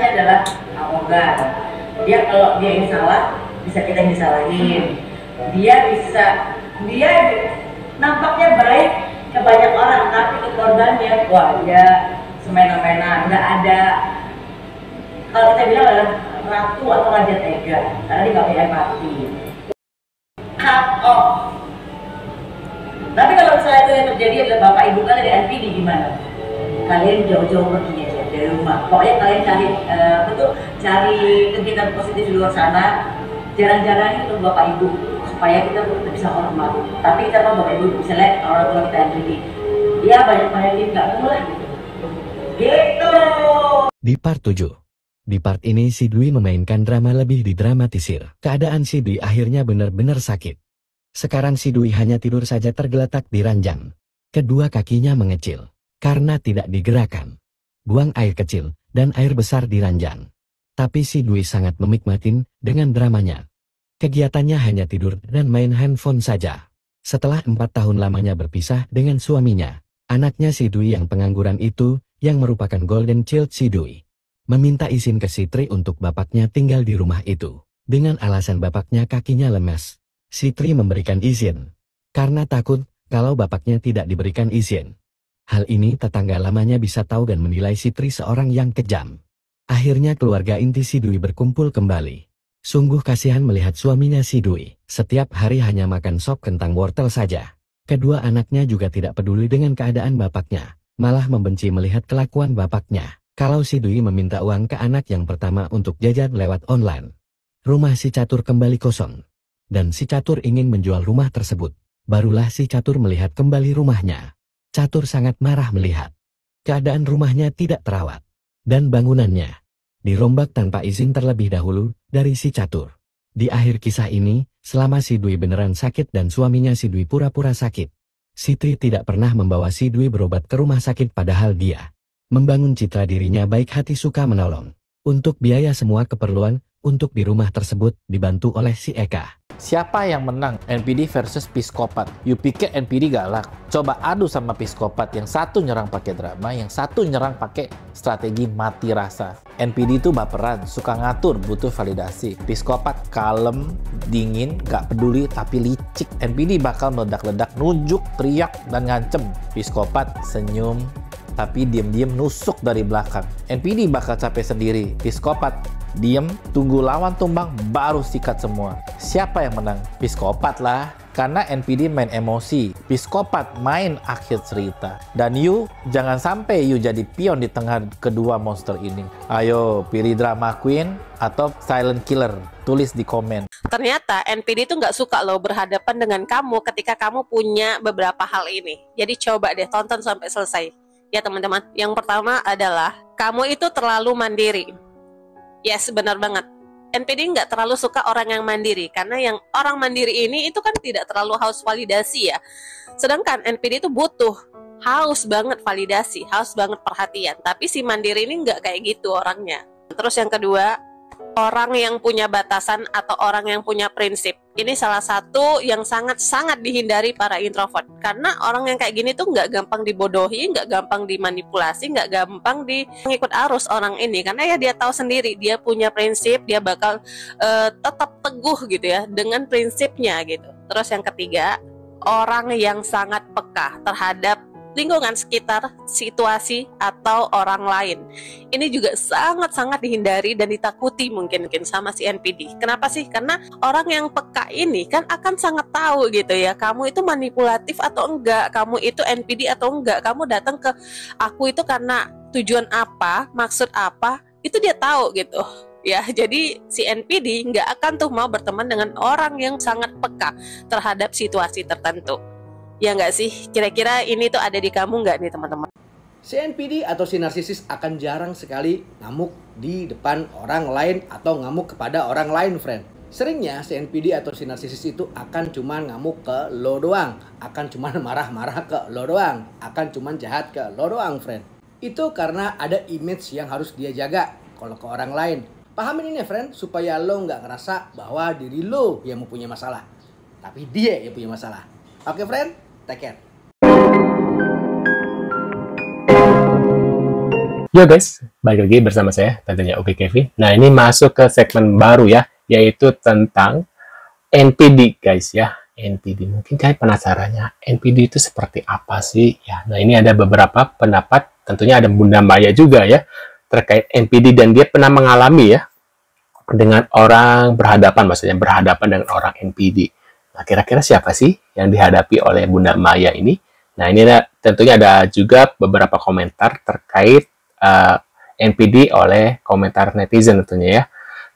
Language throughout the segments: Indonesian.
adalah arogan. Dia kalau dia yang salah, bisa kita yang disalahin. Dia nampaknya baik ke banyak orang, tapi ke korbannya, wah dia semena-mena, nggak ada. Kalau kita bilang adalah ratu atau raja tega, karena dia nggak punya empati. Cut off. Tapi kalau misalnya itu yang terjadi adalah bapak ibu kalian di NPD, gimana? Kalian jauh-jauh pergi aja dari rumah. Pokoknya kalian cari kegiatan positif di luar sana. Jarang-jarang itu bapak ibu, supaya kita bisa hormat. Tapi kita mau bapak ibu, misalnya orang tua kita NPD, ya banyak-banyakin nggak boleh gitu. Gitu. Di part 7. Di part ini si Dwi memainkan drama lebih didramatisir. Keadaan si Dwi akhirnya benar-benar sakit. Sekarang si Dwi hanya tidur saja tergeletak di ranjang. Kedua kakinya mengecil, karena tidak digerakkan. Buang air kecil dan air besar di ranjang. Tapi si Dwi sangat menikmatin dengan dramanya. Kegiatannya hanya tidur dan main handphone saja. Setelah 4 tahun lamanya berpisah dengan suaminya, anaknya si Dwi yang pengangguran itu, yang merupakan golden child si Dwi, meminta izin ke Sitri untuk bapaknya tinggal di rumah itu. Dengan alasan bapaknya kakinya lemas, Sitri memberikan izin, karena takut kalau bapaknya tidak diberikan izin. Hal ini tetangga lamanya bisa tahu dan menilai Sitri seorang yang kejam. Akhirnya keluarga inti si Dwi berkumpul kembali. Sungguh kasihan melihat suaminya si Dwi, setiap hari hanya makan sop kentang wortel saja. Kedua anaknya juga tidak peduli dengan keadaan bapaknya, malah membenci melihat kelakuan bapaknya. Kalau si Dwi meminta uang ke anak yang pertama untuk jajan lewat online. Rumah si Catur kembali kosong. Dan si Catur ingin menjual rumah tersebut. Barulah si Catur melihat kembali rumahnya. Catur sangat marah melihat keadaan rumahnya tidak terawat. Dan bangunannya dirombak tanpa izin terlebih dahulu dari si Catur. Di akhir kisah ini, selama si Dwi beneran sakit dan suaminya si Dwi pura-pura sakit, Sitri tidak pernah membawa si Dwi berobat ke rumah sakit padahal dia membangun citra dirinya baik hati suka menolong. Untuk biaya semua keperluan, untuk di rumah tersebut dibantu oleh si Eka. Siapa yang menang? NPD versus psikopat. You pikir NPD galak? Coba adu sama psikopat. Yang satu nyerang pakai drama, yang satu nyerang pakai strategi mati rasa. NPD itu baperan, suka ngatur, butuh validasi. Psikopat kalem, dingin, gak peduli, tapi licik. NPD bakal meledak-ledak, nunjuk, teriak, dan ngancem. Psikopat senyum, tapi diam-diam nusuk dari belakang. NPD bakal capek sendiri. Psikopat diem, tunggu lawan tumbang, baru sikat semua. Siapa yang menang? Psikopat lah. Karena NPD main emosi, psikopat main akhir cerita. Dan you, jangan sampai you jadi pion di tengah kedua monster ini. Ayo, pilih drama queen atau silent killer. Tulis di komen. Ternyata NPD itu nggak suka loh berhadapan dengan kamu ketika kamu punya beberapa hal ini. Jadi coba deh tonton sampai selesai. Ya teman-teman, yang pertama adalah kamu itu terlalu mandiri. Yes, benar banget. NPD nggak terlalu suka orang yang mandiri, karena yang orang mandiri ini itu kan tidak terlalu haus validasi ya. Sedangkan NPD itu butuh, haus banget validasi, haus banget perhatian. Tapi si mandiri ini nggak kayak gitu orangnya. Terus yang kedua, orang yang punya batasan atau orang yang punya prinsip. Ini salah satu yang sangat-sangat dihindari para introvert. Karena orang yang kayak gini tuh nggak gampang dibodohi, nggak gampang dimanipulasi, nggak gampang mengikut arus orang ini. Karena ya dia tahu sendiri, dia punya prinsip, dia bakal tetap teguh gitu ya dengan prinsipnya gitu. Terus yang ketiga, orang yang sangat peka terhadap lingkungan sekitar, situasi, atau orang lain. Ini juga sangat-sangat dihindari dan ditakuti mungkin sama si NPD. Kenapa sih? Karena orang yang peka ini kan akan sangat tahu gitu ya, kamu itu manipulatif atau enggak, kamu itu NPD atau enggak, kamu datang ke aku itu karena tujuan apa, maksud apa, itu dia tahu gitu. Ya, jadi si NPD nggak akan tuh mau berteman dengan orang yang sangat peka terhadap situasi tertentu. Ya nggak sih? Kira-kira ini tuh ada di kamu nggak nih teman-teman? Si NPD atau si narsisis akan jarang sekali ngamuk di depan orang lain atau ngamuk kepada orang lain, friend. Seringnya si NPD atau si narsisis itu akan cuman ngamuk ke lo doang, akan cuman marah-marah ke lo doang, akan cuman jahat ke lo doang, friend. Itu karena ada image yang harus dia jaga kalau ke orang lain. Pahamin ini, friend, supaya lo nggak ngerasa bahwa diri lo yang mempunyai masalah, tapi dia yang punya masalah. Oke, friend? Take care. Yo guys, balik lagi bersama saya, tentunya Oke Kevin. Nah, ini masuk ke segmen baru ya, yaitu tentang NPD guys ya. NPD, mungkin kalian penasarannya, NPD itu seperti apa sih? Ya, nah ini ada beberapa pendapat, tentunya ada Bunda Maya juga ya, terkait NPD, dan dia pernah mengalami ya, dengan orang berhadapan, maksudnya berhadapan dengan orang NPD. Nah, kira-kira siapa sih yang dihadapi oleh Bunda Maya ini? Nah, ini tentunya ada juga beberapa komentar terkait NPD oleh komentar netizen tentunya ya.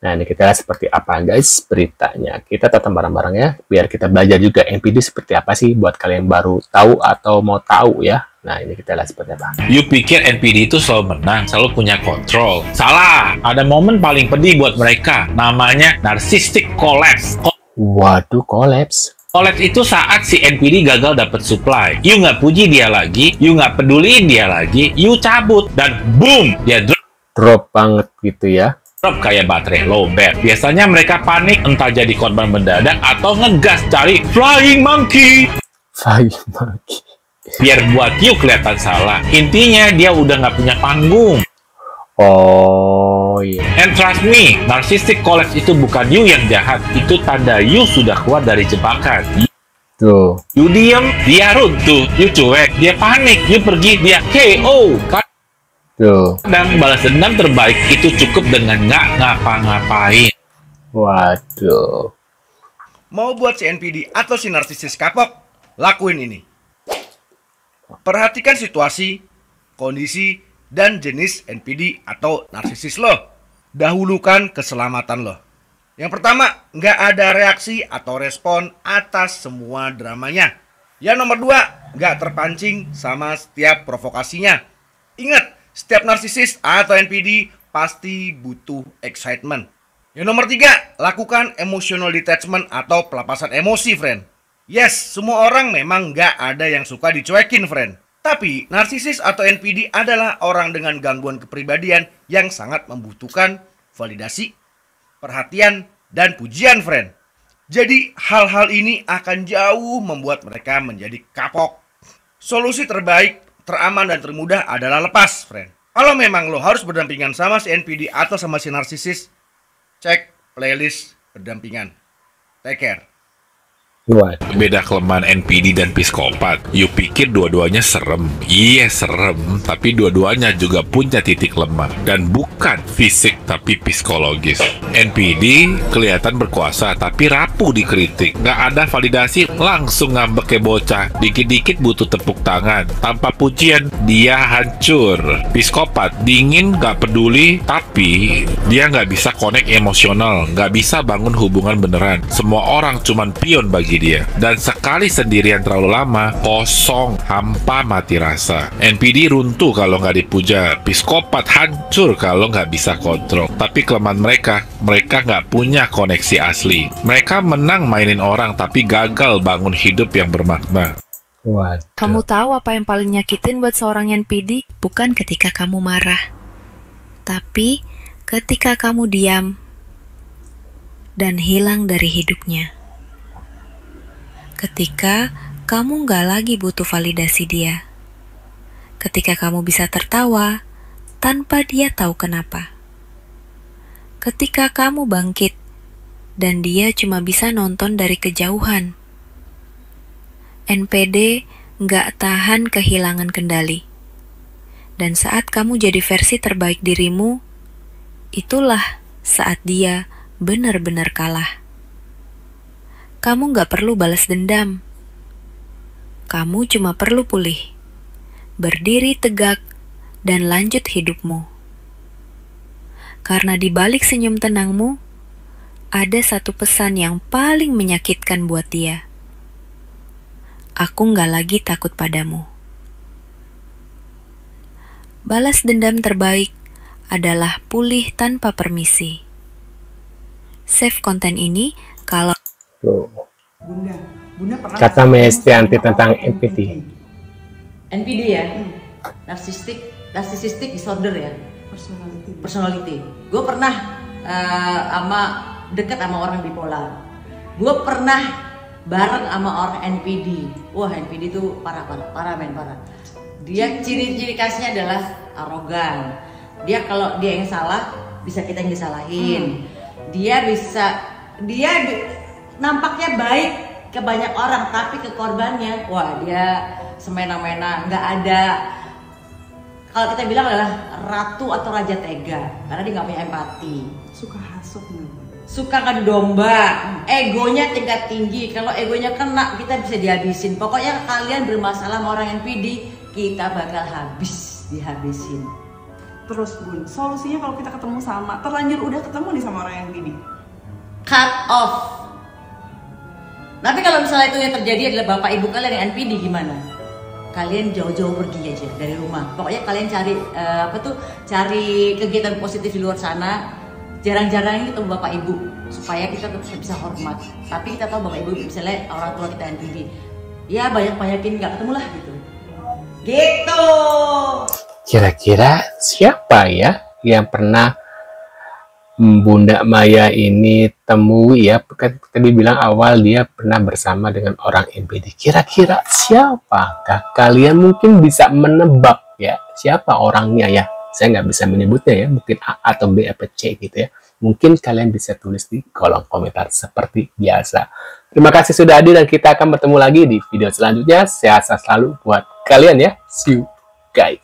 Nah, ini kita lihat seperti apa guys beritanya. Kita tonton bareng-bareng ya, biar kita belajar juga NPD seperti apa sih buat kalian baru tahu atau mau tahu ya. Nah, ini kita lihat seperti apa. You pikir NPD itu selalu menang, selalu punya kontrol. Salah! Ada momen paling pedih buat mereka. Namanya narcissistic collapse. Waduh, collapse. Collapse itu saat si NPD gagal dapat supply. You nggak puji dia lagi, you nggak peduliin dia lagi, you cabut. Dan boom! Dia Drop banget gitu ya. drop kayak baterai lowbat. Biasanya mereka panik, entah jadi korban mendadak atau ngegas cari flying monkey. Flying monkey. Biar buat you kelihatan salah. Intinya dia udah nggak punya panggung. Oh iya. And trust me, narcissistic collapse itu bukan you yang jahat. Itu tanda you sudah keluar dari jebakan. Tuh. You diem, dia runtuh. You cuek, dia panik. You pergi, dia KO. Tuh. Kadang balas dendam terbaik itu cukup dengan nggak ngapa-ngapain. Waduh. Mau buat si NPD atau si narsisis kapok? Lakuin ini. Perhatikan situasi, kondisi, dan jenis NPD atau narsisis lo. Dahulukan keselamatan lo. Yang pertama, nggak ada reaksi atau respon atas semua dramanya. Yang nomor dua, nggak terpancing sama setiap provokasinya. Ingat, setiap narsisis atau NPD pasti butuh excitement. Yang nomor tiga, lakukan emotional detachment atau pelepasan emosi, friend. Yes, semua orang memang nggak ada yang suka dicuekin, friend. Tapi, narsisis atau NPD adalah orang dengan gangguan kepribadian yang sangat membutuhkan validasi, perhatian, dan pujian, friend. Jadi, hal-hal ini akan jauh membuat mereka menjadi kapok. Solusi terbaik, teraman, dan termudah adalah lepas, friend. Kalau memang lo harus berdampingan sama si NPD atau sama si narsisis, cek playlist berdampingan. Take care. Waduh. Beda kelemahan NPD dan psikopat. You pikir dua-duanya serem. Iya serem, tapi dua-duanya juga punya titik lemah. Dan bukan fisik, tapi psikologis. NPD kelihatan berkuasa, tapi rapuh dikritik. Nggak ada validasi, langsung ngambek kayak bocah. Dikit-dikit butuh tepuk tangan. Tanpa pujian, dia hancur. Psikopat, dingin, nggak peduli, tapi dia nggak bisa connect emosional. Nggak bisa bangun hubungan beneran. Semua orang cuman pion bagi dia, dan sekali sendirian terlalu lama, kosong, hampa, mati rasa. NPD runtuh kalau nggak dipuja, psikopat hancur kalau nggak bisa kontrol. Tapi kelemahan mereka nggak punya koneksi asli. Mereka menang mainin orang, tapi gagal bangun hidup yang bermakna. Waduh. Kamu tahu apa yang paling nyakitin buat seorang NPD? Bukan ketika kamu marah, tapi ketika kamu diam dan hilang dari hidupnya. Ketika kamu nggak lagi butuh validasi dia. Ketika kamu bisa tertawa tanpa dia tahu kenapa. Ketika kamu bangkit dan dia cuma bisa nonton dari kejauhan. NPD nggak tahan kehilangan kendali. Dan saat kamu jadi versi terbaik dirimu, itulah saat dia benar-benar kalah. Kamu gak perlu balas dendam. Kamu cuma perlu pulih, berdiri tegak, dan lanjut hidupmu. Karena di balik senyum tenangmu, ada satu pesan yang paling menyakitkan buat dia. Aku gak lagi takut padamu. Balas dendam terbaik adalah pulih tanpa permisi. Save konten ini kalau Kata Mestianti tentang NPD. NPD ya, narcissistic disorder ya, personality. Gue pernah dekat sama orang bipolar. Gue pernah bareng sama orang NPD. Wah, NPD itu parah men. Dia ciri-ciri khasnya adalah arogan. Dia kalau dia yang salah bisa kita yang disalahin. Dia nampaknya baik ke banyak orang, tapi ke korbannya, wah dia semena-mena, nggak ada. Kalau kita bilang adalah ratu atau raja tega, karena dia nggak punya empati. Suka hasut nih. Suka ngadu domba, egonya tingkat tinggi. Kalau egonya kena, kita bisa dihabisin. Pokoknya kalian bermasalah sama orang NPD, kita bakal dihabisin. Terus Bun, solusinya kalau kita ketemu sama, terlanjur udah ketemu nih sama orang NPD, Cut off. Tapi kalau misalnya itu yang terjadi adalah bapak ibu kalian yang NPD, gimana? Kalian jauh-jauh pergi aja dari rumah. Pokoknya kalian cari kegiatan positif di luar sana. Jarang-jarang ketemu bapak ibu supaya kita bisa hormat. Tapi kita tahu bapak ibu misalnya orang tua kita NPD, ya banyakin nggak ketemu lah gitu. Gitu. Kira-kira siapa ya yang pernah Bunda Maya ini temui ya? Kan tadi bilang awal dia pernah bersama dengan orang NPD. Kira-kira siapakah? Kalian mungkin bisa menebak ya siapa orangnya ya. Saya nggak bisa menyebutnya ya, mungkin A atau B atau C gitu ya. Mungkin kalian bisa tulis di kolom komentar seperti biasa. Terima kasih sudah hadir dan kita akan bertemu lagi di video selanjutnya. Sehat selalu buat kalian ya. See you guys.